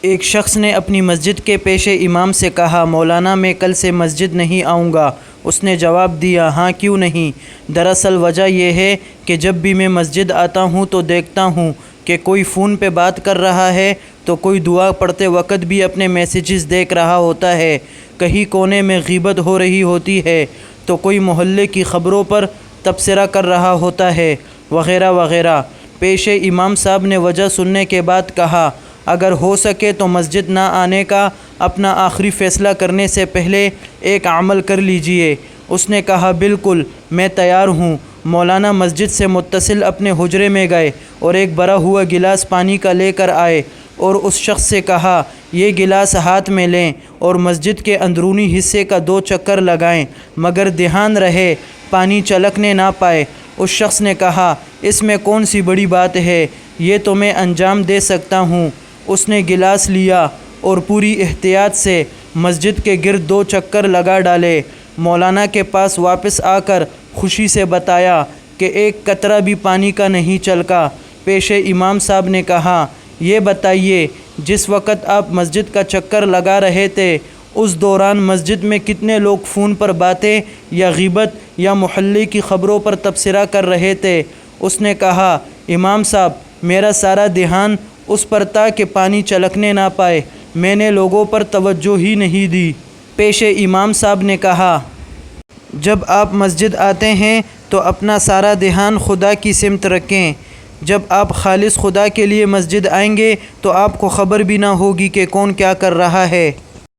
ایک شخص نے اپنی مسجد کے پیش امام سے کہا، مولانا میں کل سے مسجد نہیں آؤں گا۔ اس نے جواب دیا، ہاں کیوں نہیں؟ دراصل وجہ یہ ہے کہ جب بھی میں مسجد آتا ہوں تو دیکھتا ہوں کہ کوئی فون پہ بات کر رہا ہے تو کوئی دعا پڑھتے وقت بھی اپنے میسیجز دیکھ رہا ہوتا ہے، کہیں کونے میں غیبت ہو رہی ہوتی ہے تو کوئی محلے کی خبروں پر تبصرہ کر رہا ہوتا ہے، وغیرہ وغیرہ۔ پیش امام صاحب نے وجہ سننے کے بعد کہا، اگر ہو سکے تو مسجد نہ آنے کا اپنا آخری فیصلہ کرنے سے پہلے ایک عمل کر لیجئے۔ اس نے کہا، بالکل، میں تیار ہوں۔ مولانا مسجد سے متصل اپنے حجرے میں گئے اور ایک بھرا ہوا گلاس پانی کا لے کر آئے اور اس شخص سے کہا، یہ گلاس ہاتھ میں لیں اور مسجد کے اندرونی حصے کا 2 چکر لگائیں، مگر دھیان رہے پانی چھلکنے نہ پائے۔ اس شخص نے کہا، اس میں کون سی بڑی بات ہے، یہ تو میں انجام دے سکتا ہوں۔ اس نے گلاس لیا اور پوری احتیاط سے مسجد کے گرد 2 چکر لگا ڈالے۔ مولانا کے پاس واپس آ کر خوشی سے بتایا کہ ایک قطرہ بھی پانی کا نہیں چھلکا۔ پیش امام صاحب نے کہا، یہ بتائیے، جس وقت آپ مسجد کا چکر لگا رہے تھے اس دوران مسجد میں کتنے لوگ فون پر باتیں یا غیبت یا محلے کی خبروں پر تبصرہ کر رہے تھے؟ اس نے کہا، امام صاحب، میرا سارا دھیان اس پر تھا کہ پانی چھلکنے نہ پائے، میں نے لوگوں پر توجہ ہی نہیں دی۔ پیش امام صاحب نے کہا، جب آپ مسجد آتے ہیں تو اپنا سارا دھیان خدا کی سمت رکھیں۔ جب آپ خالص خدا کے لیے مسجد آئیں گے تو آپ کو خبر بھی نہ ہوگی کہ کون کیا کر رہا ہے۔